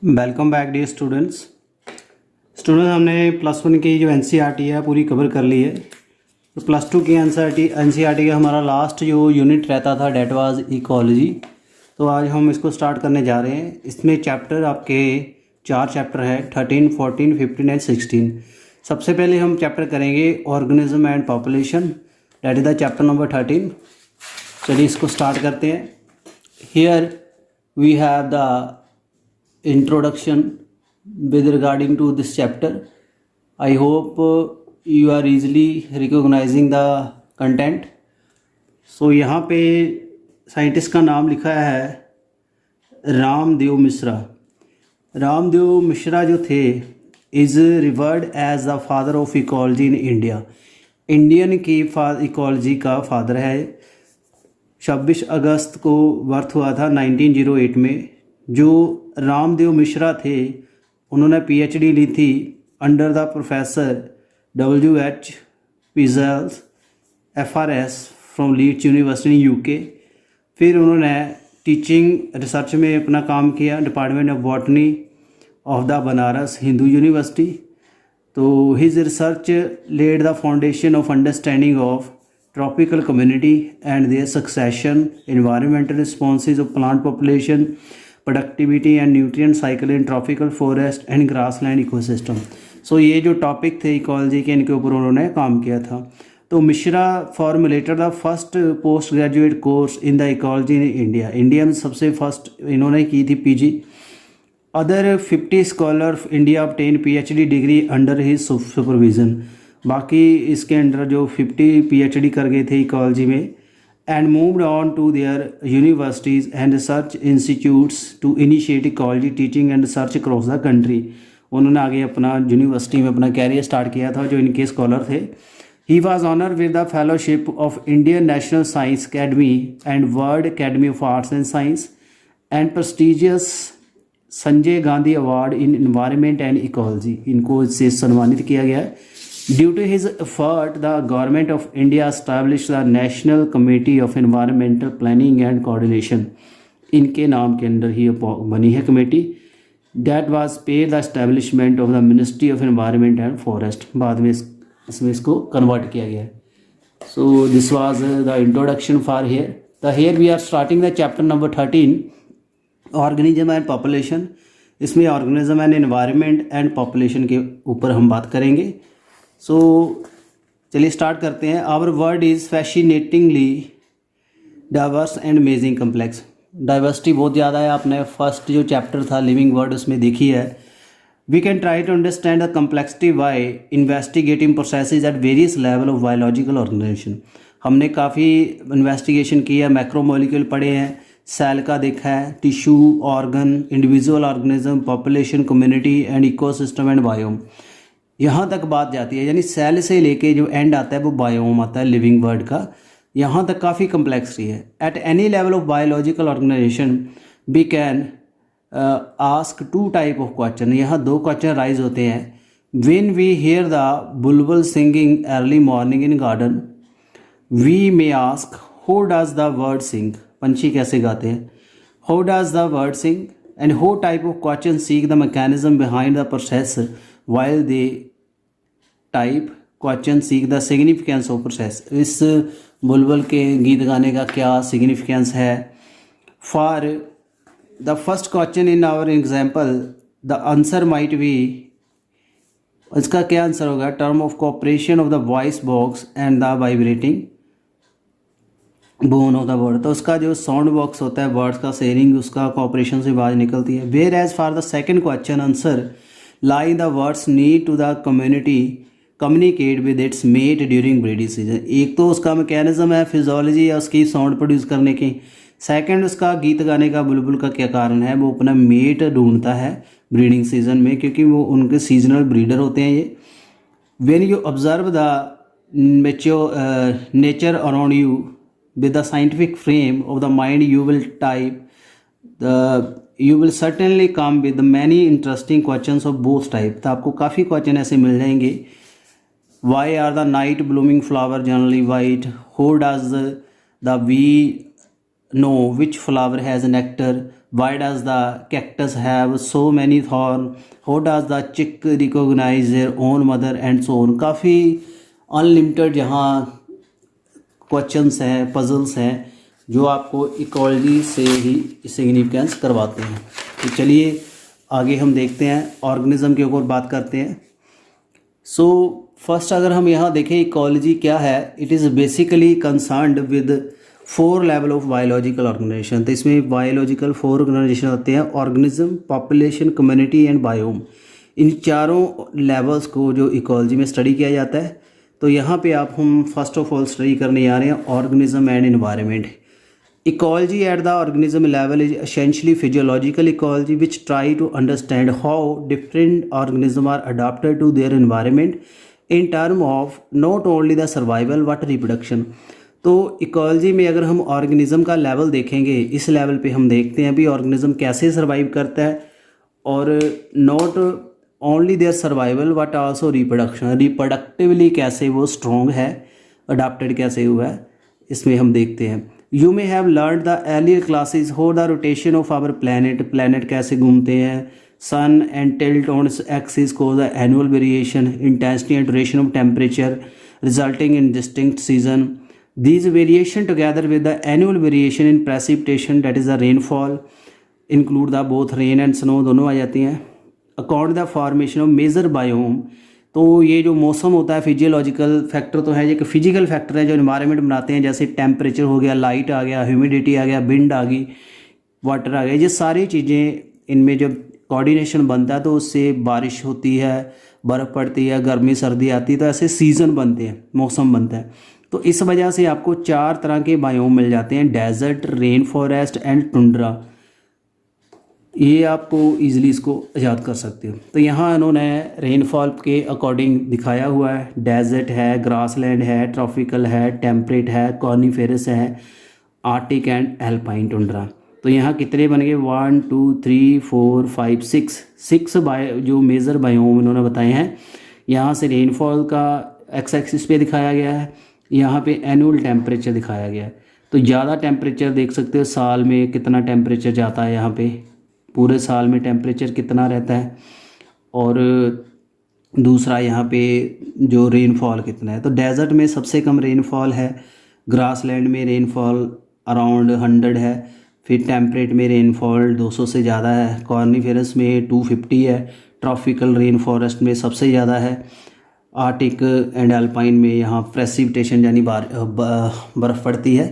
Welcome back dear students. हमने plus one की जो एनसीईआरटी है पूरी कवर कर ली है। तो प्लस टू की एनसीईआरटी का हमारा लास्ट जो यूनिट रहता था डेट वाज इकोलॉजी। तो आज हम इसको स्टार्ट करने जा रहे हैं। इसमें चैप्टर आपके 4 चैप्टर है 13, 14, 15 एंड 16। सबसे पहले हम चैप्टर करेंगे organism and population, that is the chapter number 13। चलिए इसको स्टार्ट करते हैं। Here we have the introduction with regarding to this chapter. I hope you are easily recognizing the content. So यहाँ पे साइंटिस्ट का नाम लिखा है रामदेव मिश्रा। रामदेव मिश्रा जो थे is revered as the father of ecology in India. Indian की इकोलॉजी का फादर है। 26 अगस्त को बर्थ हुआ था 1908 में। जो रामदेव मिश्रा थे उन्होंने पीएचडी ली थी under the professor WH Pearsall FRS from Leeds university UK. फिर उन्होंने टीचिंग रिसर्च में अपना काम किया department of botany of the Banaras Hindu university. तो his research led the foundation of understanding of tropical community and their succession, environmental responses of plant population, productivity and nutrient cycle in tropical forest and grassland ecosystem. So ये जो topic थे ecology के, इनके ऊपर उन्होंने काम किया था। तो Mishra formulated the first post graduate course in the ecology in India. India में सबसे फर्स्ट इन्होंने की थी PG. Other 50 scholar India obtain PhD degree under his supervision. बाकी इसके अंडर जो 50 पीएचडी कर गए थे इकोलॉजी में, and moved on to their universities and research institutes to initiate ecology teaching and research across the country। उन्होंने आगे अपना यूनिवर्सिटी में अपना कैरियर स्टार्ट किया था जो इनके स्कॉलर थे। He was honour with the fellowship of Indian national science academy and world academy of arts and science and prestigious Sanjay Gandhi award in environment and ecology. इनको इससे सम्मानित किया गया है। Due to his effort, the Government of India established the National Committee of Environmental Planning and Coordination। इनके नाम के अंदर ही बनी है committee. That was paid the establishment of the Ministry of Environment and Forest। बाद में इसमें इसको कन्वर्ट किया गया है। So this was the introduction for here। The here we are starting the chapter number 13, Organism and Population। इसमें Organism and Environment and Population के ऊपर हम बात करेंगे। सो चलिए स्टार्ट करते हैं। Our world is fascinatingly diverse and amazing complex. Diversity बहुत ज़्यादा है। आपने फर्स्ट जो चैप्टर था लिविंग वर्ड उसमें देखी है। We can try to understand the complexity by investigating processes at various level of biological organisation. हमने काफ़ी इन्वेस्टिगेशन की है, मैक्रोमोलिक्यूल पढ़े हैं, सेल का देखा है, tissue, organ, individual organism, population, community and ecosystem and biome. यहाँ तक बात जाती है, यानी सेल से लेके जो एंड आता है वो बायोम आता है लिविंग वर्ड का। यहाँ तक काफ़ी कम्प्लेक्सिटी है। At any level of biological organization we can ask 2 type of question. यहाँ 2 क्वेश्चन राइज होते हैं। When we hear the bulbul singing early morning in garden we may ask how does the bird sing. पंछी कैसे गाते हैं। How does the bird sing and how type of question seek the mechanism behind the process while they type question seek the significance of process। इस बुलबुल के गीत गाने का क्या सिग्निफिकेंस है। For the first question in our example the answer might be, इसका क्या answer होगा, term of cooperation of the voice box and the vibrating bone of the word. तो उसका जो साउंड बॉक्स होता है वर्ड्स का शेयरिंग, उसका कोऑपरेशन से आवाज़ निकलती है। Whereas for the second question answer lie the words need to the community communicate with its mate during breeding season। एक तो उसका मैकेनिज्म है फिजियोलॉजी या उसकी साउंड प्रोड्यूस करने की। सेकंड उसका गीत गाने का बुलबुल का क्या कारण है, वो अपना मेट ढूंढता है ब्रीडिंग सीजन में, क्योंकि वो उनके सीजनल ब्रीडर होते हैं ये। When you observe the nature around you with the scientific frame of the mind you will type the you will certainly come with many interesting question of both type. तो आपको काफ़ी question ऐसे मिल जाएंगे। Why are the night blooming flower generally white, how does the we know which flower has nectar, why does the cactus have so many thorn, how does the chick recognise their own mother and so on. काफ़ी unlimited यहाँ questions हैं, puzzles हैं जो आपको ecology से ही significance करवाते हैं। तो चलिए आगे हम देखते हैं, ऑर्गेनिज्म के ऊपर बात करते हैं। सो फर्स्ट अगर हम यहाँ देखें इकोलॉजी क्या है, it is basically concerned with 4 level of biological organization. तो इसमें बायोलॉजिकल 4 ऑर्गेनाइजेशन होते हैं, organism, population, community and biome. इन चारों लेवल्स को जो इकोलॉजी में स्टडी किया जाता है। तो यहाँ पे हम फर्स्ट ऑफ ऑल स्टडी करने आ रहे हैं organism and environment. Ecology at the organism level is essentially physiological ecology which try to understand how different organisms are adapted to their environment in terms of not only the survival but reproduction। तो ecology में अगर हम organism का level देखेंगे, इस level पे हम देखते हैं भी ऑर्गेनिज्म कैसे सर्वाइव करता है और not only their survival but also reproduction, reproductively कैसे वो स्ट्रॉन्ग है, अडाप्टेड कैसे हुआ है, इसमें हम देखते हैं। You may have learn the earlier classes how the rotation of our planet, planet कैसे घूमते हैं, sun and tilt on axis cause the annual variation, intensity and duration of temperature resulting in distinct season. These variation together with the annual variation in precipitation that is the rainfall include the both rain and snow दोनों आ जाती हैं। Account the formation of major biome। तो ये जो मौसम होता है physiological factor तो है, ये कि फिजिकल फैक्टर है जो इन्वायरमेंट बनाते हैं, जैसे टेम्परेचर हो गया, लाइट आ गया, ह्यूमिडिटी आ गया, विंड आ गई, वाटर आ गया, ये सारी चीज़ें इनमें जब कोऑर्डिनेशन बनता है तो उससे बारिश होती है, बर्फ़ पड़ती है, गर्मी सर्दी आती है, तो ऐसे सीज़न बनते हैं, मौसम बनता है। तो इस वजह से आपको 4 तरह के बायोम मिल जाते हैं, desert, rain forest and tundra. ये आपको ईजिली इसको याद कर सकते हो। तो यहाँ इन्होंने रेनफॉल के अकॉर्डिंग दिखाया हुआ है, डेजर्ट है, ग्रासलैंड है, ट्रॉपिकल है, टेम्परेट है, कॉर्निफेरस है, आर्टिक एंड एल्पाइन टुंड्रा। तो यहाँ कितने बन गए, 1 2 3 4 5 6 जो मेजर बायोम इन्होंने बताए हैं। यहाँ से रेनफॉल का एक्स एक्सिस पे दिखाया गया है, यहाँ पे एनुअल टेम्परेचर दिखाया गया है। तो ज़्यादा टेम्परेचर देख सकते हो, साल में कितना टेम्परेचर जाता है, यहाँ पे पूरे साल में टेम्परेचर कितना रहता है, और दूसरा यहाँ पे जो रेनफॉल कितना है। तो डेजर्ट में सबसे कम रेनफॉल है, ग्रासलैंड में रेनफॉल अराउंड 100 है, फिर टेम्परेट में रेनफॉल 200 से ज़्यादा है, कॉर्निफेरस में 250 है, ट्रॉपिकल रेन फॉरेस्ट में सबसे ज़्यादा है, आर्टिक एंड अल्पाइन में यहाँ प्रेसिपिटेशन यानी बर्फ़ पड़ती है,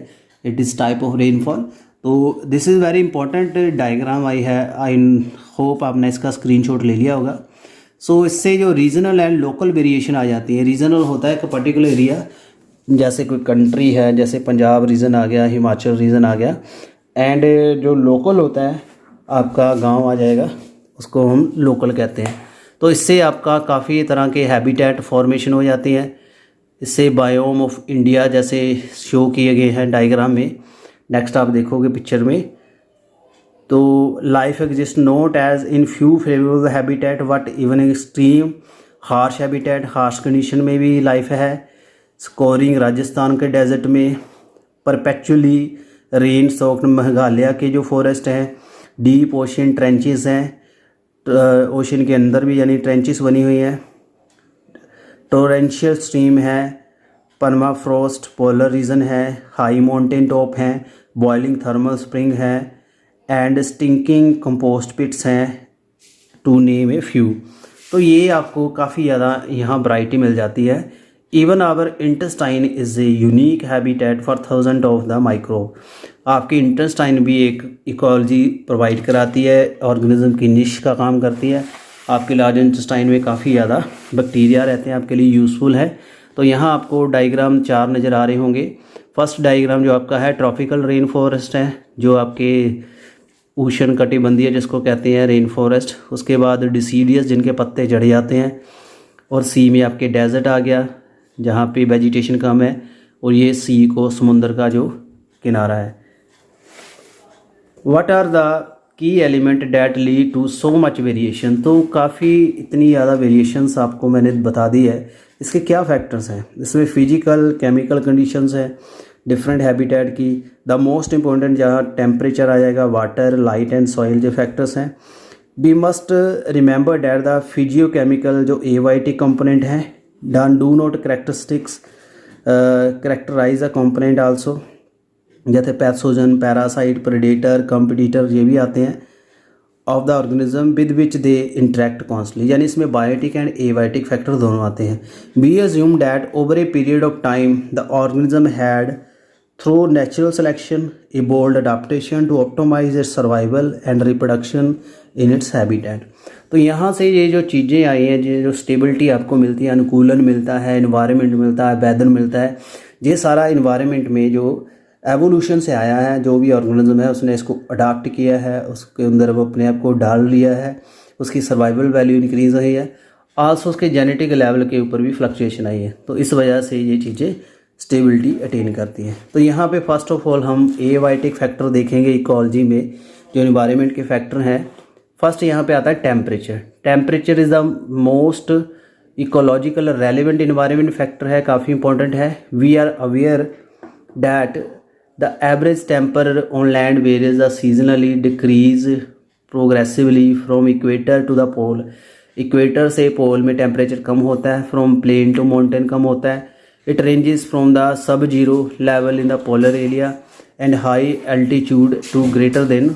it is type of rainfall. तो this is very important diagram I hope आपने इसका स्क्रीनशॉट ले लिया होगा। सो इससे जो रीजनल एंड लोकल वेरिएशन आ जाती है। रीजनल होता है कि पर्टिकुलर एरिया, जैसे कोई कंट्री है, जैसे पंजाब रीजन आ गया, हिमाचल रीजन आ गया, एंड जो लोकल होता है आपका गांव आ जाएगा, उसको हम लोकल कहते हैं। तो इससे आपका काफ़ी तरह के हैबिटेट फॉर्मेशन हो जाती हैं। इससे बायोम ऑफ इंडिया जैसे शो किए गए हैं डायग्राम में, नेक्स्ट आप देखोगे पिक्चर में। तो life exist not as in few favourable habitat but even extreme harsh habitat, harsh condition में भी लाइफ है। स्कोरिंग राजस्थान के डेजर्ट में, परपेचुअली रेन सोक्ड मेघालय के जो फॉरेस्ट हैं, डीप ओशन ट्रेंचेस हैं, ओशन के अंदर भी यानी ट्रेंचेस बनी हुई हैं, टोरेंशियल स्ट्रीम है, परमाफ्रॉस्ट पोलर रीजन है, हाई माउंटेन टॉप हैं, बॉइलिंग थर्मल स्प्रिंग है, एंड स्टिंकिंग कंपोस्ट पिट्स हैं, टू नेम ए फ्यू। तो ये आपको काफ़ी ज़्यादा यहाँ वैरायटी मिल जाती है। Even our intestine is a unique habitat for thousand of the microbe. आपकी इंटेस्टाइन भी एक इकोलॉजी प्रोवाइड कराती है, ऑर्गेनिज्म की निश का काम करती है। आपके लार्ज इंटेस्टाइन में काफ़ी ज़्यादा बैक्टीरिया रहते हैं, आपके लिए यूज़फुल है। तो यहाँ आपको डायग्राम 4 नज़र आ रहे होंगे। फर्स्ट डायग्राम जो आपका है ट्रॉपिकल रेन फॉरेस्ट है, जो आपके उष्ण कटिबंधीय जिसको कहते हैं रेन फॉरेस्ट। उसके बाद डिसीडियस जिनके पत्ते झड़ जाते हैं, और सी में आपके डेजर्ट आ गया जहाँ पे वेजिटेशन कम है, और ये सी को समुंदर का जो किनारा है। What are the key element that lead to so much variation. तो काफ़ी इतनी ज़्यादा वेरिएशंस आपको मैंने बता दी है। इसके क्या फैक्टर्स हैं, इसमें फिजिकल केमिकल कंडीशंस हैं, डिफरेंट हैबिटेट की। द मोस्ट इम्पॉर्टेंट जहाँ टेम्परेचर आ जाएगा, वाटर, लाइट एंड सॉइल जो फैक्टर्स हैं। We must remember that the physicochemical जो एवाइटिक कंपोनेंट हैं do not characteristics characterize a component also, जैसे पैथोजन, पैरासाइट, प्रेडेटर, कंपटीटर ये भी आते हैं of the organism with which they interact constantly, यानी इसमें बायोटिक एंड एबायोटिक फैक्टर दोनों आते हैं। We assume that over a period of time the organism had through natural selection evolved adaptation to optimize its survival and reproduction in its habitat. तो यहाँ से ये जो चीज़ें आई हैं, ये जो स्टेबिलिटी आपको मिलती है, अनुकूलन मिलता है, इन्वायरमेंट मिलता है, वेदर मिलता है, ये सारा इन्वायरमेंट में जो एवोल्यूशन से आया है, जो भी ऑर्गेनिज्म है उसने इसको अडाप्ट किया है, उसके अंदर वो अपने आप को डाल लिया है, उसकी सर्वाइवल वैल्यू इंक्रीज़ हुई है, आल्सो उसके जेनेटिक लेवल के ऊपर भी फ्लक्चुएशन आई है। तो इस वजह से ये चीज़ें स्टेबिलिटी अटेन करती हैं। तो यहाँ पे फर्स्ट ऑफ ऑल हम एबायोटिक फैक्टर देखेंगे इकोलॉजी में, जो इन्वायरमेंट के फैक्टर हैं। फर्स्ट यहाँ पे आता है temperature. Temperature is the most ecological relevant environment factor है, काफ़ी इंपॉर्टेंट है। We are aware that the average temperature on land varies seasonally, decrease progressively from equator to the pole। Equator से pole में temperature कम होता है, from plain to mountain कम होता है। It ranges from the sub zero level in the polar area and high altitude to greater than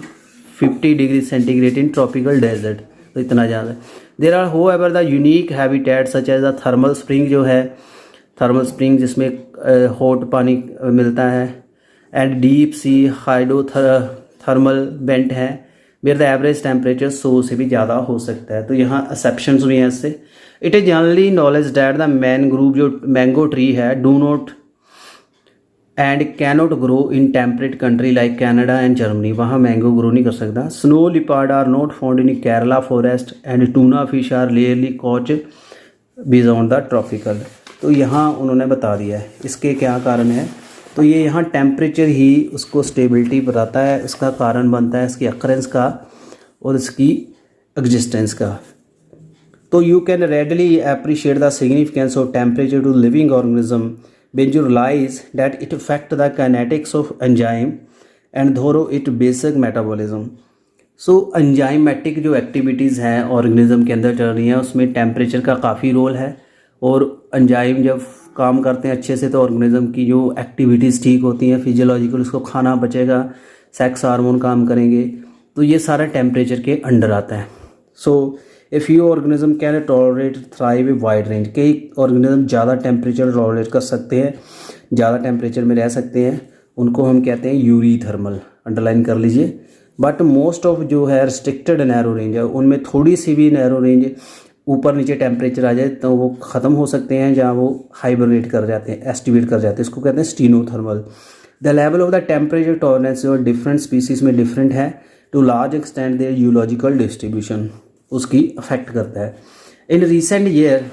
50 degree centigrade in tropical desert. तो इतना ज़्यादा। There are however the unique habitat such as the thermal spring, जो है thermal spring जिसमें hot पानी मिलता है, and deep sea hydrothermal vent है वेयर द एवरेज टेम्परेचर 100 से भी ज़्यादा हो सकता है। तो यहाँ एक्सेप्शंस भी हैं इससे। It is generally knowledge that the man group जो मैंगो ट्री है do not and can not grow in temperate country like Canada and Germany, वहाँ मैंगो ग्रो नहीं कर सकता। Snow leopard are not found in Kerala forest and tuna fish are rarely caught beyond the tropical. तो यहाँ उन्होंने बता दिया है इसके क्या कारण है। तो ये यहाँ टेम्परेचर ही उसको स्टेबिलिटी बताता है, इसका कारण बनता है इसकी अकरेंस का और इसकी एग्जिस्टेंस का। तो you can readily appreciate the significance of temperature to living organism when you realize that it affect the kinetics of enzyme and through it basic metabolism. So enzymatic जो एक्टिविटीज़ हैं organism के अंदर चल रही हैं, उसमें टेम्परेचर का काफ़ी रोल है। और एंजाइम जब काम करते हैं अच्छे से तो ऑर्गेनिज्म की जो एक्टिविटीज़ ठीक होती हैं, फिजियोलॉजिकल, उसको खाना बचेगा, सेक्स हार्मोन काम करेंगे, तो ये सारा टेम्परेचर के अंडर आता है। So a few organism can tolerate thrive a wide range, कई ऑर्गेनिज्म ज़्यादा टेम्परेचर टॉलरेट कर सकते हैं, ज़्यादा टेम्परेचर में रह सकते हैं, उनको हम कहते हैं यूरीथर्मल, अंडरलाइन कर लीजिए। बट मोस्ट ऑफ जो है रिस्ट्रिक्टेड नैरो रेंज है, उनमें थोड़ी सी भी नैरो रेंज ऊपर नीचे टेम्परेचर आ जाए तो वो ख़त्म हो सकते हैं, जहाँ वो हाइबरनेट कर जाते हैं, एस्टिवेट कर जाते हैं, इसको कहते हैं stenothermal. The level of the temperature tolerance जो डिफरेंट स्पीसीज में डिफरेंट है, to large extent their ecological distribution उसकी अफेक्ट करता है। In recent year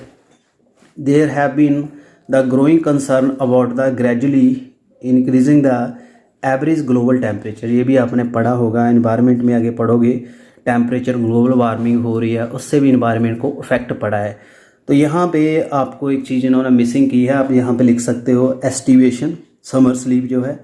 there have been the growing concern about the gradually increasing the average global temperature. ये भी आपने पढ़ा होगा, इन्वायरमेंट में आगे पढ़ोगे, टेम्परेचर ग्लोबल वार्मिंग हो रही है, उससे भी इन्वायरमेंट को इफेक्ट पड़ा है। तो यहाँ पे आपको एक चीज़ इन्होंने मिसिंग की है, आप यहाँ पे लिख सकते हो एस्टिवेशन, समर स्लीप जो है,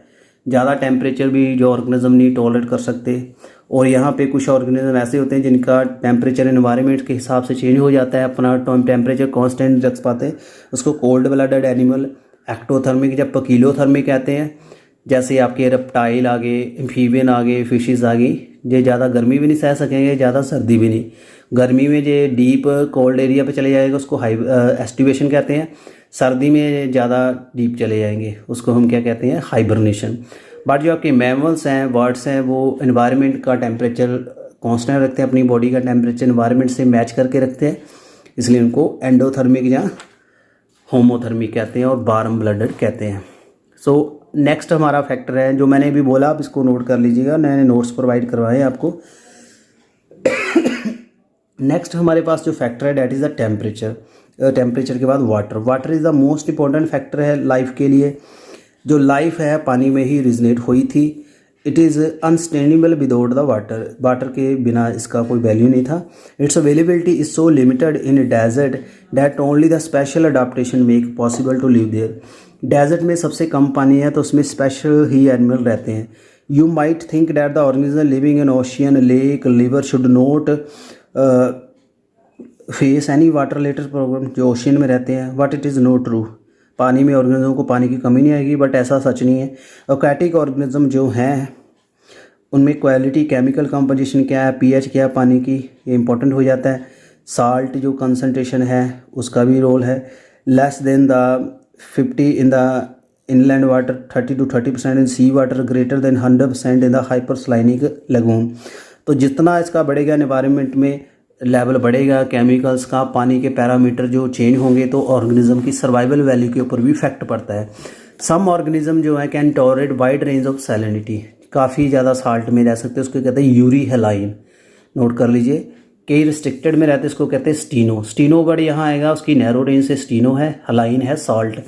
ज़्यादा टेम्परेचर भी जो ऑर्गेनिज्म नहीं टॉलरेट कर सकते। और यहाँ पे कुछ ऑर्गेनिज्म ऐसे होते हैं जिनका टेम्परेचर इन्वायरमेंट के हिसाब से चेंज हो जाता है, अपना टेम्परेचर कॉन्स्टेंट रख पाते, उसको कोल्ड ब्लडेड एनिमल, एक्टोथर्मिक या पकीलोथर्मिक कहते हैं। जैसे आपके रेप्टाइल आ गए, एम्फीबियन आ गए, फिशेस आ गई, ये ज़्यादा गर्मी भी नहीं सह सकेंगे, ज़्यादा सर्दी भी नहीं। गर्मी में जो डीप कोल्ड एरिया पे चले जाएगा उसको एस्टिवेशन कहते हैं, सर्दी में ज़्यादा डीप चले जाएंगे उसको हम क्या कहते हैं, हाइबरनेशन। बट जो आपके मैमल्स हैं, बर्ड्स हैं, वो इन्वायरमेंट का टेम्परेचर कांस्टेंट रखते हैं, अपनी बॉडी का टेम्परेचर इन्वायरमेंट से मैच करके रखते हैं, इसलिए उनको एंडोथर्मिक या होमोथर्मिक कहते हैं और वार्म ब्लडेड कहते हैं। सो नेक्स्ट हमारा फैक्टर है जो मैंने भी बोला, आप इसको नोट कर लीजिएगा, मैंने नोट्स प्रोवाइड करवाए आपको। नेक्स्ट हमारे पास जो फैक्टर है that is the temperature. Temperature के बाद water. Water is the most important factor है लाइफ के लिए। जो लाइफ है पानी में ही रिजनेट हुई थी। It is unsustainable without the water, water के बिना इसका कोई वैल्यू नहीं था। Its availability is so limited in desert that only the special adaptation make possible to live there. Desert में सबसे कम पानी है तो उसमें स्पेशल ही एनिमल रहते हैं। You might think that the organism living in ocean lake liver should not face any water related problem, जो ocean में रहते हैं, but it is not true. पानी में ऑर्गेनिज्म को पानी की कमी नहीं आएगी, बट ऐसा सच नहीं है। एक्वाटिक ऑर्गेनिज्म जो हैं उनमें क्वालिटी, केमिकल कंपोजिशन क्या है, पीएच क्या है पानी की, ये इंपॉर्टेंट हो जाता है। साल्ट जो कंसनट्रेशन है उसका भी रोल है। Less than the 50 in the inland water, 30 to 30% in sea water, greater than 100% in the hypersaline lagoon. तो जितना इसका बढ़ेगा एनवायरनमेंट में लेवल बढ़ेगा केमिकल्स का, पानी के पैरामीटर जो चेंज होंगे तो ऑर्गेनिज्म की सर्वाइवल वैल्यू के ऊपर भी इफेक्ट पड़ता है। सम ऑर्गेनिज्म जो है can tolerate wide range of salinity, काफ़ी ज़्यादा साल्ट में रह सकते हैं, उसको कहते हैं यूरी हेलाइन, नोट कर लीजिए। कई रिस्ट्रिक्टेड में रहते हैं, इसको कहते हैं स्टीनो। स्टीनो वर्ड यहाँ आएगा, उसकी नैरो रेंज से स्टीनो है, हेलाइन है salt.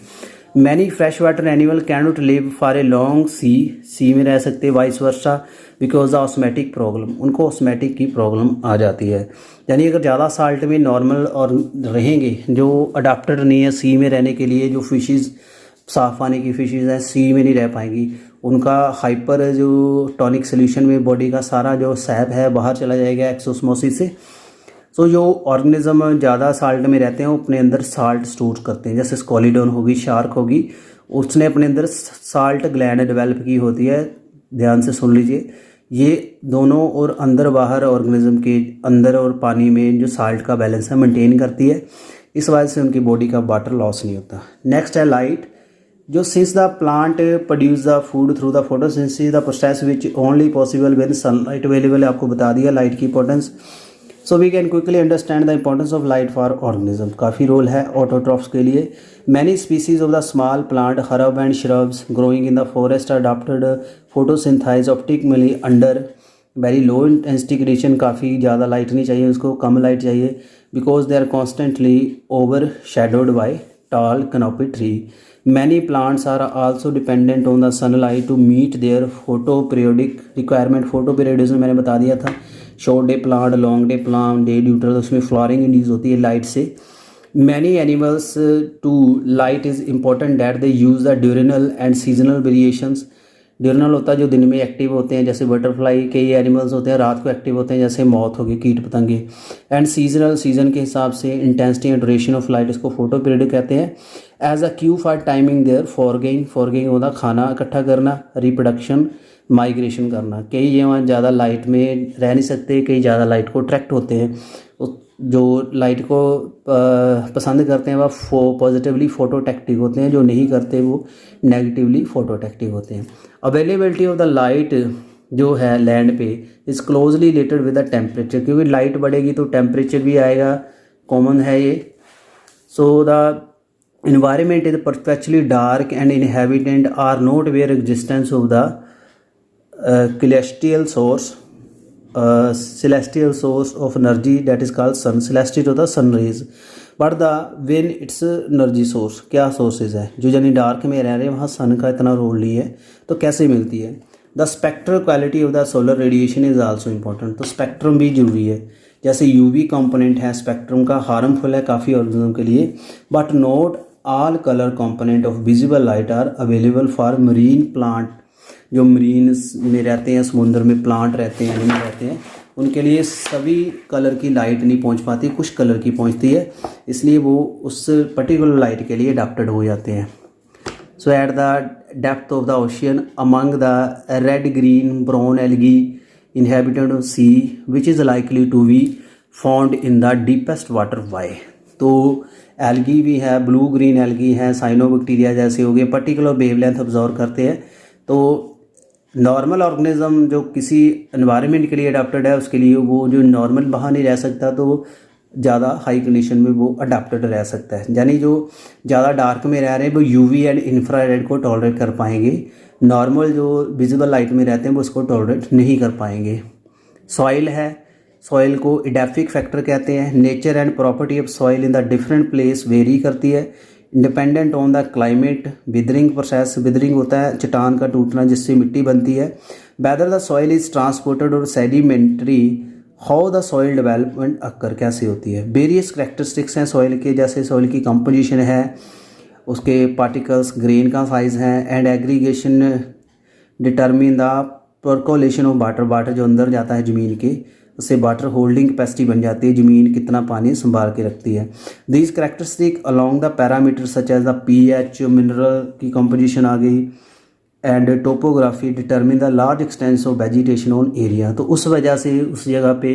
Many fresh water animal can not live for a long sea में रह सकते, vice versa, because the osmotic problem, उनको ऑस्मेटिक की प्रॉब्लम आ जाती है। यानी अगर ज़्यादा साल्ट में नॉर्मल और रहेंगे, जो अडाप्टेड नहीं है सी में रहने के लिए, जो फिशेज़ साफ पानी की फिशेज़ हैं सी में नहीं रह पाएंगी, उनका हाइपर जो टॉनिक सोल्यूशन में बॉडी का सारा जो सैब है बाहर चला जाएगा एक्सोस्मोसिस से। सो जो ऑर्गेनिज्म ज़्यादा साल्ट में रहते हैं वो अपने अंदर साल्ट स्टोर करते हैं, जैसे स्कॉलिडोन होगी, शार्क होगी, उसने अपने अंदर साल्ट ग्लैंड डेवलप की होती है। ध्यान से सुन लीजिए, ये दोनों और अंदर बाहर ऑर्गेनिज्म के अंदर और पानी में जो साल्ट का बैलेंस है मेंटेन करती है, इस वजह से उनकी बॉडी का वाटर लॉस नहीं होता। नेक्स्ट है लाइट, जो since the plant produce the food through the photosynthesis the process which only possible when sunlight available है, आपको बता दिया लाइट की importance. So we can quickly understand the importance of light for organism, काफ़ी role है autotrophs के लिए। Many species of the small plant herb and shrubs growing in the forest adapted photosynthesis optically under very low intensity condition, काफ़ी ज़्यादा light नहीं चाहिए उसको, कम लाइट चाहिए, because they are constantly overshadowed by tall canopy tree. Many plants are also dependent on the sunlight to meet their photoperiodic requirement. photoperiodism मैंने बता दिया था, short day plant, long day plant, day deuteral, उसमें flowering induce होती है light से। Many animals to light is important that they use the diurnal and seasonal variations. Diurnal होता है जो दिन में एक्टिव होते हैं, जैसे बटरफ्लाई, कई एनिमल्स होते हैं रात को एक्टिव होते हैं, जैसे मॉथ हो गए, कीट पतंगे। एंड सीजनल, सीजन के हिसाब से intensity and duration of light, इसको फोटो पीरियड कहते हैं। As a cue for timing their foraging, foraging होता खाना इकट्ठा करना, रिप्रोडक्शन, माइग्रेशन करना। कई ये वहाँ ज़्यादा लाइट में रह नहीं सकते, कई ज़्यादा लाइट को अट्रैक्ट होते हैं, जो लाइट को पसंद करते हैं वह पॉजिटिवली फोटोटेक्टिव होते हैं, जो नहीं करते वो नेगेटिवली फोटोटेक्टिव होते हैं। अवेलेबिलिटी ऑफ द लाइट जो है लैंड पे is closely related with the temperature, क्योंकि लाइट बढ़ेगी तो टेम्परेचर भी आएगा, कॉमन है ये। So the environment is perpetually dark and inhabitants are not aware existence of the celestial source of energy that is called sun, celestial to the sun rays, but the when its energy source, क्या sources है जो यानी dark में रह रहे हैं वहाँ सन का इतना रोल नहीं है, तो कैसे मिलती है। The spectral quality of the solar radiation is also important, तो स्पेक्ट्रम भी जरूरी है। जैसे यूवी कंपोनेंट है स्पेक्ट्रम का, हार्मफुल है काफ़ी ऑर्गेनिज्म के लिए, but not all colour component of visible light are available for marine plant, जो मरीन में रहते हैं, समुद्र में प्लांट रहते हैं, एनिमल रहते हैं, उनके लिए सभी कलर की लाइट नहीं पहुंच पाती, कुछ कलर की पहुंचती है, इसलिए वो उस पर्टिकुलर लाइट के लिए अडैप्टेड हो जाते हैं। So at the depth of the ocean among the red green brown algae inhabitant of sea which is likely to be found in the deepest water. why? तो एल्गी भी है, blue green algae है, cyanobacteria जैसे हो गए, particular wavelength absorb करते हैं। तो नॉर्मल ऑर्गेनिज्म जो किसी एनवायरनमेंट के लिए अडाप्टेड है उसके लिए वो जो नॉर्मल बाहर नहीं रह सकता, तो ज़्यादा हाई कंडीशन में वो अडाप्टेड रह सकता है। यानी जो ज़्यादा डार्क में रह रहे हैं वो यूवी एंड इंफ्रारेड को टॉलरेट कर पाएंगे, नॉर्मल जो विजिबल लाइट में रहते हैं वो उसको टॉलरेट नहीं कर पाएंगे। सॉइल है, सॉइल को इडेफिक फैक्टर कहते हैं। Nature and property of soil in the different place very करती है, independent on the climate. Weathering process, weathering होता है चट्टान का टूटना जिससे मिट्टी बनती है। Whether the soil is transported और sedimentary, how the soil development occur, कैसे होती है। वेरियस करेक्टरिस्टिक्स हैं सॉइल के, जैसे सॉइल की कंपोजिशन है, उसके पार्टिकल्स, ग्रेन का साइज़ है, and aggregation determine the percolation of water. Water जो अंदर जाता है ज़मीन के, उससे वाटर होल्डिंग कैपेसिटी बन जाती है, ज़मीन कितना पानी संभाल के रखती है। These characteristic along the parameter such as the pH, mineral की कंपोजिशन आ गई, and topography determine the large extents of vegetation on area. तो उस वजह से उस जगह पे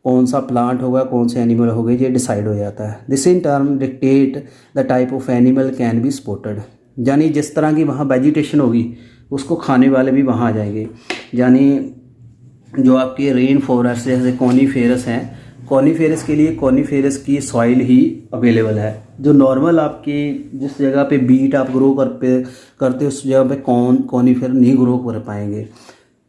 कौन सा प्लांट होगा, कौन से एनिमल होंगे, ये डिसाइड हो जाता है। This in term dictate the type of animal can be spotted. यानी जिस तरह की वहाँ वेजिटेशन होगी उसको खाने वाले भी वहाँ आ जाएंगे। यानी जो आपके रेन फॉरेस्ट जैसे कॉनीफेरस हैं, कॉनीफेरस के लिए कॉनीफेरस की सॉइल ही अवेलेबल है। जो नॉर्मल आपकी जिस जगह पे बीट आप ग्रो करते उस जगह पे कॉनीफेर नहीं ग्रो कर पाएंगे।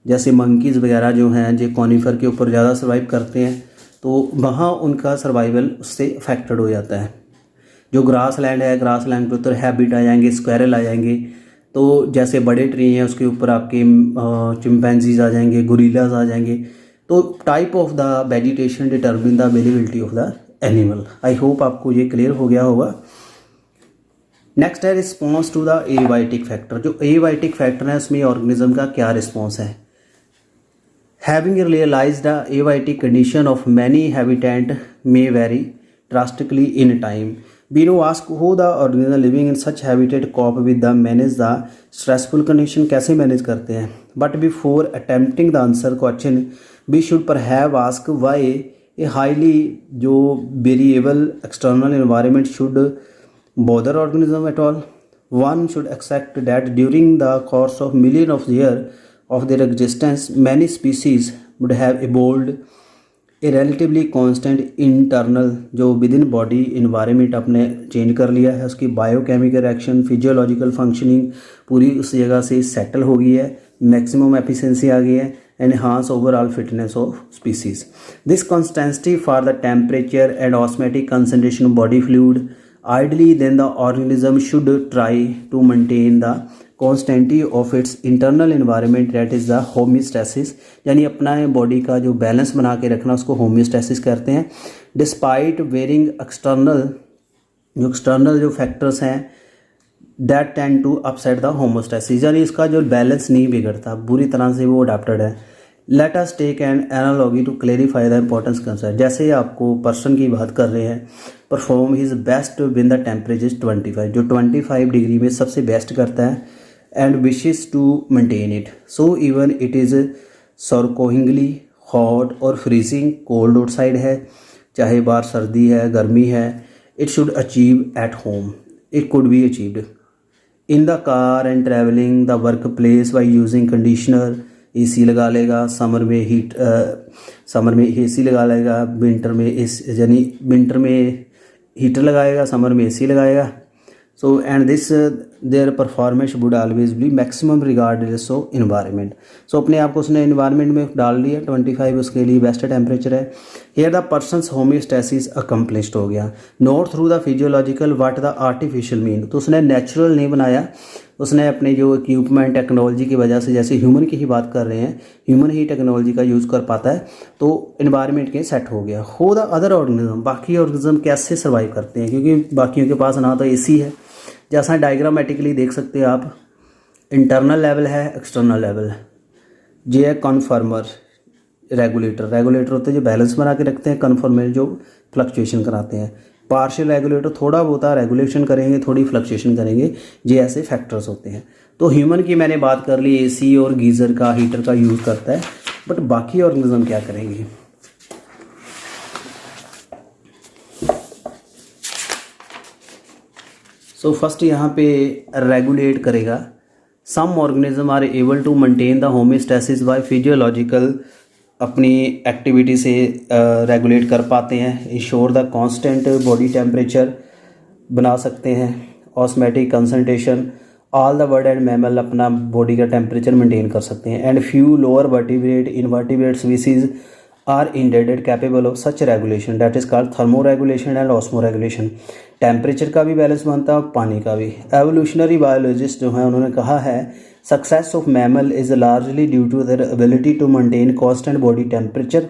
जैसे मंकीज़ वगैरह जो हैं जो कॉनीफर के ऊपर ज़्यादा सर्वाइव करते हैं, तो वहाँ उनका सर्वाइवल उससे अफेक्टेड हो जाता है। जो ग्रास लैंड है, ग्रास लैंड पे तो हैबिट आ जाएंगे, स्क्वायरल आ जाएंगे। तो जैसे बड़े ट्री हैं उसके ऊपर आपके चिंपैंजीज आ जाएंगे, गोरिल्लाज आ जाएंगे। तो type of the vegetation determine the availability of the animal. I hope आपको ये क्लियर हो गया होगा। नेक्स्ट है response to the abiotic factor. जो एबायोटिक फैक्टर है उसमें ऑर्गेनिज्म का क्या रिस्पॉन्स है। Having realized the abiotic condition of many habitant may very drastically in time. We now ask how the organism living in such habitat cope with the manage the stressful condition, कैसे manage करते हैं। But before attempting the answer question, we should perhaps ask why a highly जो variable external environment should bother organism at all. One should accept that during the course of millions of years of their existence, many species would have evolved A relatively constant internal जो with in body environment आपने change कर लिया है, उसकी biochemical reaction, physiological functioning पूरी उस जगह से सेटल हो गई है, मैक्सिमम एफिशिएंसी आ गई है, enhance overall fitness of species. This consistency for the temperature and osmotic concentration of body fluid ideally then the organism should try to maintain the constancy of its internal environment that is the homeostasis. यानी अपना body का जो balance बना के रखना उसको homeostasis कहते हैं। डिस्पाइट वेरिंग एक्सटर्नल जो फैक्टर्स हैं that tend to upset the homeostasis, यानी इसका जो बैलेंस नहीं बिगड़ता, बुरी तरह से वो अडेप्टेड है। Let us take an analogy to clarify the importance concern. जैसे आपको पर्सन की बात कर रहे हैं, perform his best when the temperature 25, जो 25 डिग्री में सबसे बेस्ट करता है, and wishes to maintain it so even it is scorchingly hot और फ्रीजिंग कोल्ड आउटसाइड है, चाहे बाहर सर्दी है, गर्मी है, it should achieve at home, it could be achieved in the car and travelling the work place by using conditioner. AC लगा लेगा, समर में एसी लगा लेगा, विंटर में यानी विंटर में हीटर लगाएगा, समर में एसी लगाएगा। So and this their performance would always be maximum regardless of environment. So अपने आप को उसने इन्वायरमेंट में डाल दिया, 25 उसके लिए बेस्ट टेम्परेचर है। Here the persons homeostasis accomplished हो गया, not through the physiological but the artificial mean. तो उसने नेचुरल नहीं बनाया, उसने अपने जो इक्विपमेंट टेक्नोलॉजी की वजह से, जैसे ह्यूमन की ही बात कर रहे हैं, ह्यूमन ही टेक्नोलॉजी का यूज़ कर पाता है, तो इन्वायरमेंट के सेट हो गया। हो द अदर ऑर्गेनिज्म, बाकी ऑर्गेनिज्म कैसे सर्वाइव करते हैं, क्योंकि बाकियों के पास ना तो एसी है, जैसा डायग्रामेटिकली देख सकते हैं आप, इंटरनल लेवल है, एक्सटर्नल लेवल है। ये है कन्फर्मर, रेगुलेटर होते हैं जो बैलेंस बना के रखते हैं, कन्फर्मर जो फ्लक्चुएशन कराते हैं, पार्शियल रेगुलेटर थोड़ा बहुत रेगुलेशन करेंगे, थोड़ी फ्लक्चुएशन करेंगे, ये ऐसे फैक्टर्स होते हैं। तो ह्यूमन की मैंने बात कर ली, एसी और गीज़र का, हीटर का यूज़ करता है, बट बाकी ऑर्गेनिज्म क्या करेंगे। सो फर्स्ट यहाँ पे रेगुलेट करेगा। Some organism are able to maintain the homeostasis by physiological, अपनी एक्टिविटी से रेगुलेट कर पाते हैं, ensure the constant body temperature बना सकते हैं, osmotic concentration, all the bird and mammal अपना बॉडी का टेम्परेचर मेंटेन कर सकते हैं, and few lower vertebrate invertebrate species are indeed capable of such regulation that is called thermo regulation and osmo regulation. Temperature का भी balance बनता है और पानी का भी। एवोल्यूशनरी बायोलॉजिस्ट जो हैं उन्होंने कहा है success of mammal is largely due to their ability to maintain constant body temperature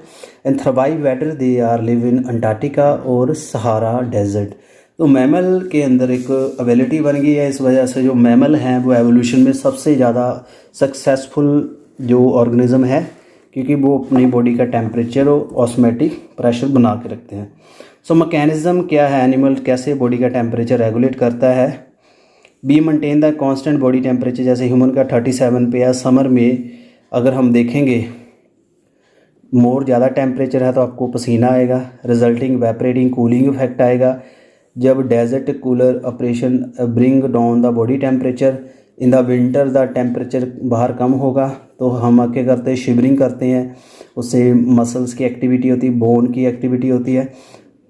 and thrive whether they are live in Antarctica और सहारा डेजर्ट। तो मैमल के अंदर एक एबिलिटी बन गई है, इस वजह से जो मैमल हैं वो एवोल्यूशन में सबसे ज़्यादा सक्सेसफुल जो ऑर्गेनिज्म है, क्योंकि वो अपनी बॉडी का टेम्परेचर और ऑस्मेटिक प्रेशर बना के रखते हैं। सो मैकेनिज़्म क्या है, एनिमल कैसे बॉडी का टेम्परेचर रेगुलेट करता है। Be maintain the constant body temperature, जैसे ह्यूमन का 37 पे है। समर में अगर हम देखेंगे मोर ज़्यादा टेम्परेचर है तो आपको पसीना आएगा, रिजल्टिंग वेपरेटिंग कूलिंग इफेक्ट आएगा। जब desert cooler operation bring down the body temperature, in the winter the temperature बाहर कम होगा तो हम क्या करते हैं, शिवरिंग करते हैं, उससे मसल्स की एक्टिविटी होती है, बोन की एक्टिविटी होती है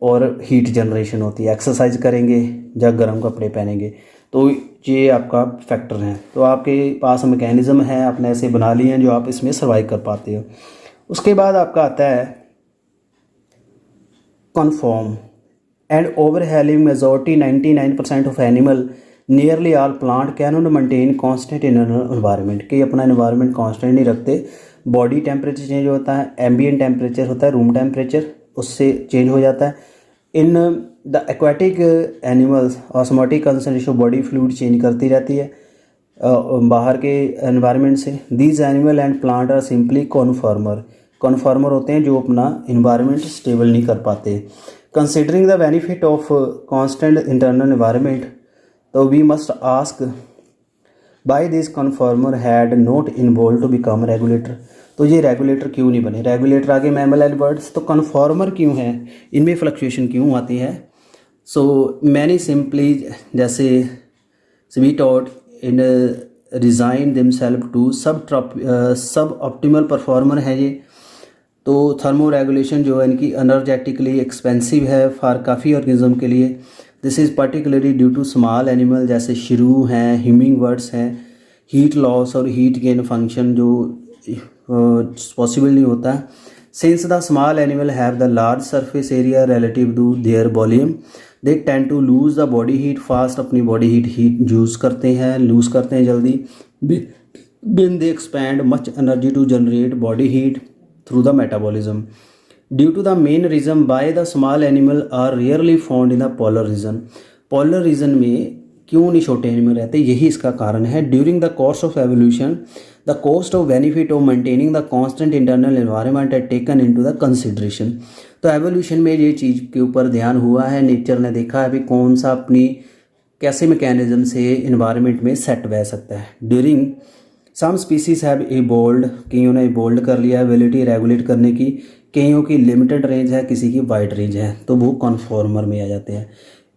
और हीट जनरेशन होती है। एक्सरसाइज करेंगे या गर्म कपड़े पहनेंगे, तो ये आपका फैक्टर हैं। तो आपके पास मैकेनिज़्म है, आपने ऐसे बना लिए हैं जो आप इसमें सर्वाइव कर पाते हो। उसके बाद आपका आता है confirm and overwhelming majority 99% of animal nearly all plant can not maintain constant environment, कि अपना एनवायरनमेंट कांस्टेंट नहीं रखते। बॉडी टेम्परेचर चेंज होता है, एम्बिएंट टेम्परेचर होता है, रूम टेम्परेचर, उससे चेंज हो जाता है। In the aquatic animals osmotic concentration of body fluid change करती रहती है बाहर के एनवायरनमेंट से। These animal and plant are simply conformer होते हैं जो अपना इन्वायरमेंट स्टेबल नहीं कर पाते। Considering the benefit of constant internal environment, तो we must ask why this conformer had not involve to become regulator, तो ये रेगुलेटर क्यों नहीं बने। रेगुलेटर आगे मैमल एंड बर्ड्स, तो कन्फॉर्मर क्यों है, इनमें फ्लक्चुएशन क्यों आती है। सो मैनी सिंपली जैसे we taught in resign themself to sub optimal performer है ये। तो थर्मो रेगुलेशन जो है इनकी एनर्जेटिकली एक्सपेंसिव है फॉर काफ़ी ऑर्गेनिज्म के लिए। This is particularly due to small animal जैसे शिरू हैं, ह्यूमिंग बर्ड्स हैं। हीट लॉस और हीट गेन फंक्शन जो पॉसिबल नहीं होता है। Since the small animal have the large surface area relative to their volume, they tend to lose the body heat fast, अपनी body heat lose करते हैं जल्दी। Been they expand much energy to generate body heat through the metabolism. Due to the main reason why the small animal are rarely found in the polar region. polar region में क्यों नहीं छोटे animal रहते, यही इसका कारण है। During the course of evolution the cost of benefit of maintaining the constant internal environment है टेकन इनटू द कंसिडरेशन। तो एवोल्यूशन में ये चीज़ के ऊपर ध्यान हुआ है, नेचर ने देखा है भी कौन सा अपनी कैसे मैकेनिज्म से इन्वायरमेंट में सेट बह सकता है। During some species have evolved, कईयों ने इवॉल्व कर लिया एबिलिटी रेगुलेट करने की, कईयों की लिमिटेड रेंज है, किसी की वाइड रेंज है, तो वो कन्फॉर्मर में आ जाते हैं।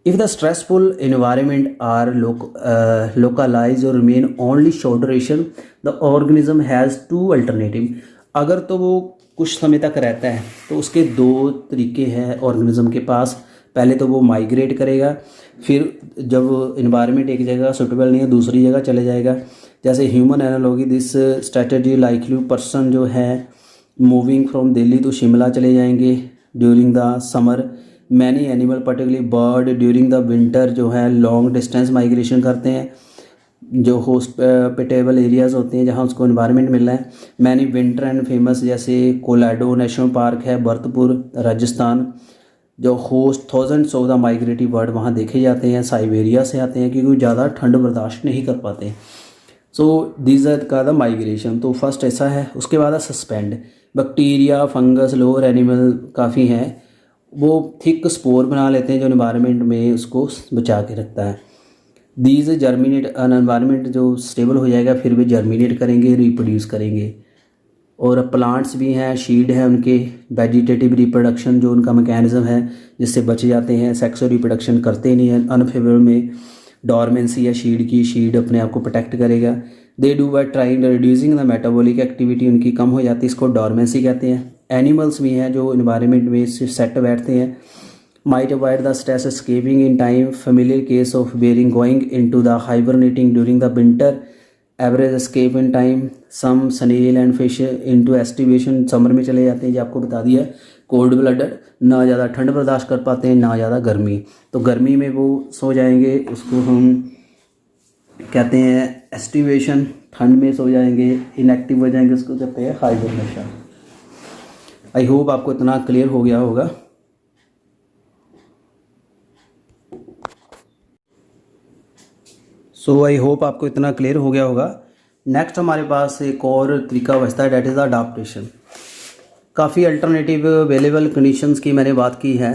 If the stressful environment are localize और remain only short duration, the organism has two alternative. अगर तो वो कुछ समय तक रहता है तो उसके दो तरीके हैं ऑर्गेनिज्म के पास। पहले तो वो माइग्रेट करेगा, फिर जब इन्वायरमेंट एक जगह सूटेबल नहीं है दूसरी जगह चले जाएगा। जैसे human analogy this strategy likely person जो है moving from Delhi to Shimla चले जाएंगे during the summer. Many animal particularly bird during the winter जो है लॉन्ग डिस्टेंस माइग्रेशन करते हैं, जो हॉस्पिटेबल एरियाज़ होते हैं जहाँ उसको इन्वायरमेंट मिल रहा है। मैनी विंटर एंड फेमस जैसे कोलाडो नेशनल पार्क है भरतपुर राजस्थान, जो host thousands of the migrative bird वहाँ देखे जाते हैं, साइबेरिया से आते हैं क्योंकि ज़्यादा ठंड बर्दाश्त नहीं कर पाते। सो दीज आर का द माइग्रेशन, तो फर्स्ट ऐसा है। उसके बाद suspend, bacteria fungus lower animal काफ़ी हैं, वो थिक स्पोर बना लेते हैं जो एनवायरनमेंट में उसको बचा के रखता है। दीज जर्मिनेट, एनवायरनमेंट जो स्टेबल हो जाएगा फिर भी जर्मिनेट करेंगे, रिप्रोड्यूस करेंगे। और प्लांट्स भी हैं, शीड है उनके, वेजिटेटिव रिप्रोडक्शन जो उनका मैकेनिज्म है जिससे बच जाते हैं, सेक्सुअल रिप्रोडक्शन करते नहीं हैं। अनफेवरेबल में डॉर्मेंसी है शीड की, शीड अपने आप को प्रोटेक्ट करेगा। They do by trying reducing the metabolic activity, उनकी कम हो जाती है, इसको डॉर्मेंसी कहते हैं। एनिमल्स भी हैं जो इन्वायरमेंट में सेट बैठते हैं। Might avoid the stress escaping in time, familiar case of bearing going into the hibernating during the winter, average escape in time. Some snail and fish into aestivation, summer में चले जाते हैं, जो आपको बता दिया। कोल्ड ब्लडड, ना ज़्यादा ठंड बर्दाश्त कर पाते हैं ना ज़्यादा गर्मी, तो गर्मी में वो सो जाएंगे, उसको हम कहते हैं एस्टिवेशन। ठंड में सो जाएंगे, इनएक्टिव हो जाएंगे, उसको कहते हैं हाइबरनेशन। आई होप आपको इतना क्लियर हो गया होगा। सो आई होप आपको इतना क्लियर हो गया होगा। नेक्स्ट हमारे पास एक और तरीका बचता है, डैट इज़ द अडाप्टेशन। काफ़ी अल्टरनेटिव अवेलेबल कंडीशंस की मैंने बात की है।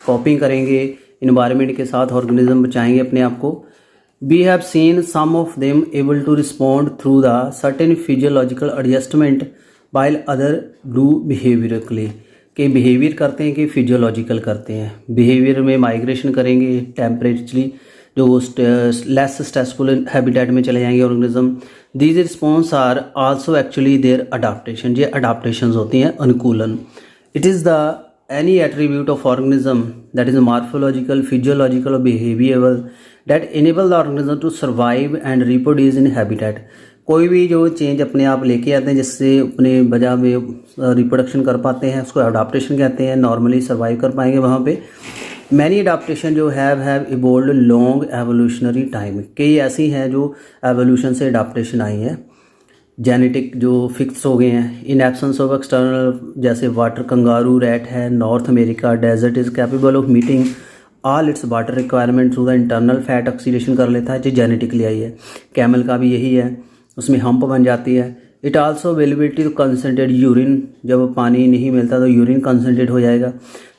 कॉपिंग करेंगे इन्वायरमेंट के साथ, ऑर्गेनिज्म बचाएंगे अपने आप को। We have seen some of them able to respond through the certain physiological adjustment while other do behaviourally. कि बिहेवियर करते हैं कि फिजियोलॉजिकल करते हैं। बिहेवियर में माइग्रेशन करेंगे टेम्परेचरली, जो लेस स्ट्रेसफुल हैबिटेट में चले जाएंगे organism. These response are also actually their adaptation. ये अडाप्टेशन होती हैं, अनुकूलन। It is the any attribute of organism that is morphological, physiological और behavioural that enable the organism to survive and reproduce in habitat. कोई भी जो change अपने आप लेके आते हैं जिससे अपने वजह में रिप्रोडक्शन कर पाते हैं, उसको अडाप्टेशन कहते हैं। नॉर्मली सर्वाइव कर पाएंगे वहाँ पे। मैनी अडाप्टेशन जो have evolve long evolutionary time. कई ऐसी हैं जो एवोल्यूशन से अडाप्टेशन आई हैं, जेनेटिक जो फिक्स हो गए हैं। इन एब्सेंस ऑफ एक्सटर्नल, जैसे वाटर कंगारू रैट है, North America desert is capable of meeting all its water requirement through the internal fat oxidation कर लेता है, जो जेनेटिकली आई है। कैमल का भी यही है, उसमें हम्प बन जाती है। It also availability to concentrate urine, जब पानी नहीं मिलता तो यूरिन कंसनट्रेट हो जाएगा।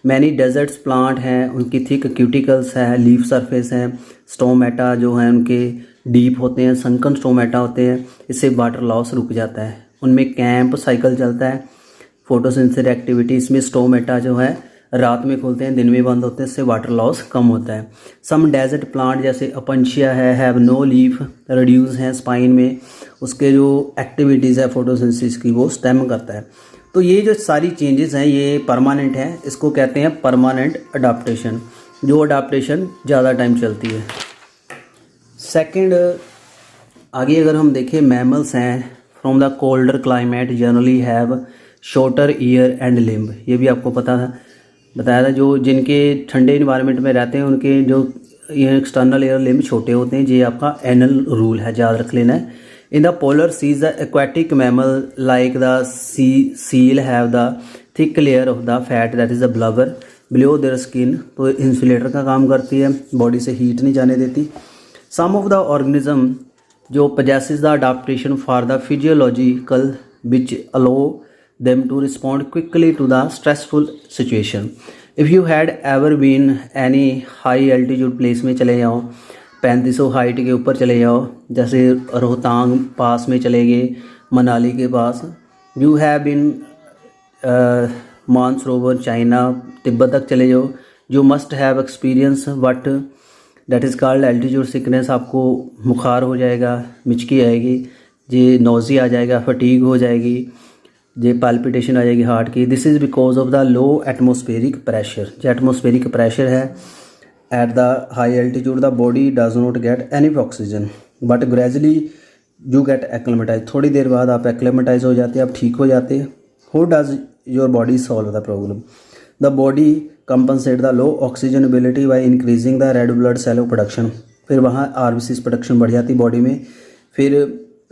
मैनी डेजर्ट्स प्लांट हैं, उनकी थिक क्यूटिकल्स है, लीफ सरफेस हैं। स्टोमेटा जो हैं उनके डीप होते हैं, संकन स्टोमेटा होते हैं। इससे वाटर लॉस रुक जाता है। उनमें कैंप साइकिल चलता है, फोटोसिंथेसिस एक्टिविटी। इसमें स्टोमेटा जो है रात में खुलते हैं, दिन में बंद होते हैं, इससे वाटर लॉस कम होता है। सम डेजर्ट प्लांट जैसे अपंशिया है, हैव नो लीफ, रिड्यूस हैं स्पाइन में। उसके जो एक्टिविटीज़ है फोटोसिंथेसिस की, वो स्टेम करता है। तो ये जो सारी चेंजेस हैं ये परमानेंट हैं, इसको कहते हैं परमानेंट अडाप्टेशन, जो अडाप्टेशन ज़्यादा टाइम चलती है। सेकंड, आगे अगर हम देखें, मैमल्स हैं from the colder climate generally have shorter year and limb. ये भी आपको बताया था, जो जिनके ठंडे इन्वायरमेंट में रहते हैं उनके जो एक्सटर्नल एयर लिम्ब छोटे होते हैं। ये आपका एनल रूल है, याद रख लेना है। In the polar seas the aquatic mammal like the seal have the thick layer of the fat that is the blubber below their skin. तो इंसुलेटर का काम करती है, बॉडी से हीट नहीं जाने देती। सम ऑफ द ऑर्गेनिज्म जो possesses the adaptation for the physiological which allow them to respond quickly to the stressful situation. If you had ever been any high altitude place में चले जाओ, 3500 हाइट के ऊपर चले जाओ, जैसे रोहतांग पास में चले गए, मनाली के पास। You have been Mansarovar China, Tibet तक चले जाओ। You must have experience what that is called altitude sickness. आपको बुखार हो जाएगा, मिचकी आएगी, ये नोज़ी आ जाएगा, फटीग हो जाएगी, ये पाल्पिटेशन आ जाएगी हार्ट की। This is because of the low atmospheric pressure. जो एटमोस्फेरिक प्रेशर है at the high altitude, the body does not get any oxygen but gradually you get acclimatise. थोड़ी देर बाद आप एक्लेमेटाइज हो जाते हैं, आप ठीक हो जाते हैं। How does your body solve the problem? The body compensate the low oxygen availability by increasing the red blood cell production. फिर वहाँ आरबीसी प्रोडक्शन बढ़ जाती बॉडी में। फिर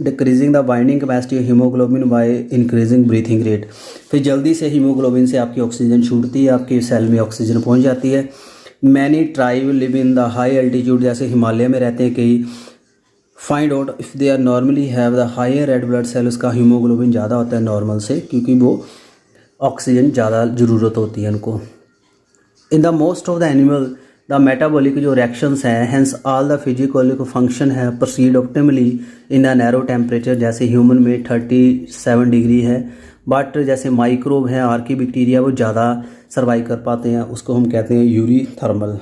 decreasing the binding capacity haemoglobin by increasing breathing rate. फिर जल्दी से haemoglobin से आपकी ऑक्सीजन छूटती है, आपके सेल में ऑक्सीजन पहुँच जाती है। Many tribe live in the high altitude, जैसे हिमालय में रहते हैं कई। Find out if they are normally have the higher red blood cell, उसका हीमोग्लोबिन ज़्यादा होता है नॉर्मल से, क्योंकि वो ऑक्सीजन ज़्यादा ज़रूरत होती है उनको। In the most of the animal the metabolic जो रिएक्शंस हैं, hence all the physical function है proceed optimally in a narrow temperature. जैसे ह्यूमन में 37 डिग्री है, बट जैसे माइक्रोब हैं, आर्की बैक्टीरिया, वो ज़्यादा सर्वाइव कर पाते हैं। उसको हम कहते हैं यूरी थर्मल।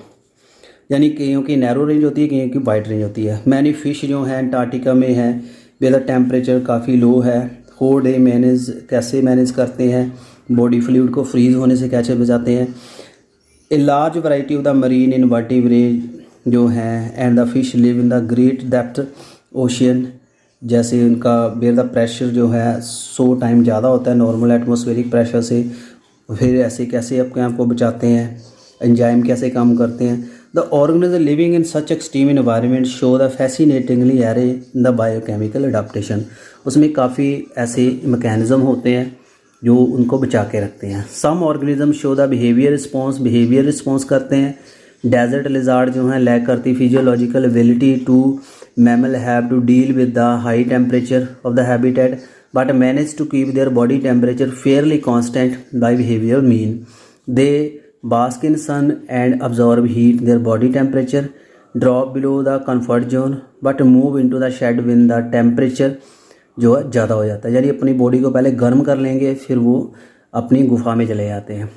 यानी कईयों की नैरो रेंज होती है, कईयों की वाइड रेंज होती है। मैनी फिश जो हैं अंटार्कटिका में हैं, वेदर टेम्परेचर काफ़ी लो है। हो डे मैनेज कैसे मैनेज करते हैं, बॉडी फ्लूइड को फ्रीज होने से कैसे बचाते हैं। A large variety of the marine invertebrate जो हैं and the fish live in the great depth ocean. जैसे उनका वेयर द प्रेशर जो है 100 टाइम ज़्यादा होता है नॉर्मल एटमॉस्फेरिक प्रेशर से। फिर ऐसे कैसे अपने आप को बचाते हैं, एंजाइम कैसे काम करते हैं। The organism living in such extreme environment show the fascinatingly array in the biochemical adaptation. उसमें काफ़ी ऐसे मैकेनिज़्म होते हैं जो उनको बचा के रखते हैं। Some organism show the behaviour response करते हैं। डेजर्ट लिजार्ड जो हैं लैक करती physiological ability to mammal have to deal with the high temperature of the habitat but manage to keep their body temperature fairly constant by behavior mean. They bask in sun and absorb heat. Their body temperature drop below the comfort zone but move into the shed when the temperature जो है ज़्यादा हो जाता है, यानी अपनी body को पहले गर्म कर लेंगे फिर वो अपनी गुफा में चले जाते हैं।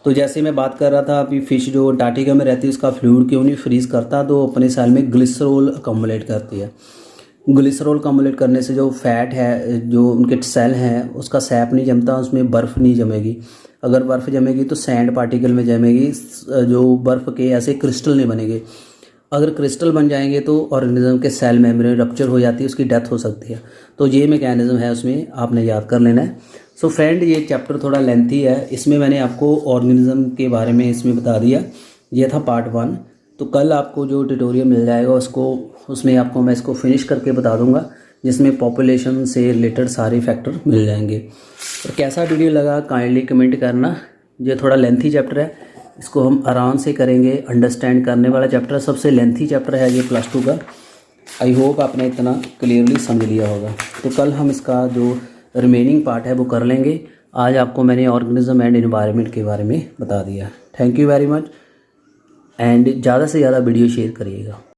तो जैसे मैं बात कर रहा था अभी फ़िश जो अंटार्कटिका में रहती है उसका फ्लूइड क्यों नहीं फ्रीज़ करता, तो अपने सेल में ग्लिसरॉल अकोमुलेट करती है। ग्लिसरॉल अकोमुलेट करने से जो फैट है जो उनके सेल हैं उसका सैप नहीं जमता, उसमें बर्फ़ नहीं जमेगी। अगर बर्फ़ जमेगी तो सैंड पार्टिकल में जमेगी, जो बर्फ़ के ऐसे क्रिस्टल नहीं बनेंगे। अगर क्रिस्टल बन जाएंगे तो ऑर्गेनिज्म के सेल मेम्ब्रेन रप्चर हो जाती है, उसकी डेथ हो सकती है। तो ये मैकेनिज्म है उसमें, आपने याद कर लेना है। सो फ्रेंड ये चैप्टर थोड़ा लेंथी है, इसमें मैंने आपको ऑर्गेनिज्म के बारे में इसमें बता दिया। ये था पार्ट 1। तो कल आपको जो ट्यूटोरियल मिल जाएगा उसमें आपको मैं इसको फिनिश करके बता दूंगा, जिसमें पॉपुलेशन से रिलेटेड सारे फैक्टर मिल जाएंगे। और कैसा वीडियो लगा काइंडली कमेंट करना। ये थोड़ा लेंथी चैप्टर है, इसको हम आराम से करेंगे, अंडरस्टैंड करने वाला चैप्टर, सबसे लेंथी चैप्टर है ये प्लस 2 का। आई होप आपने इतना क्लियरली समझ लिया होगा। तो कल हम इसका जो रिमेनिंग पार्ट है वो कर लेंगे। आज आपको मैंने ऑर्गेनिज्म एंड एनवायरनमेंट के बारे में बता दिया। Thank you very much and ज़्यादा से ज़्यादा वीडियो शेयर करिएगा।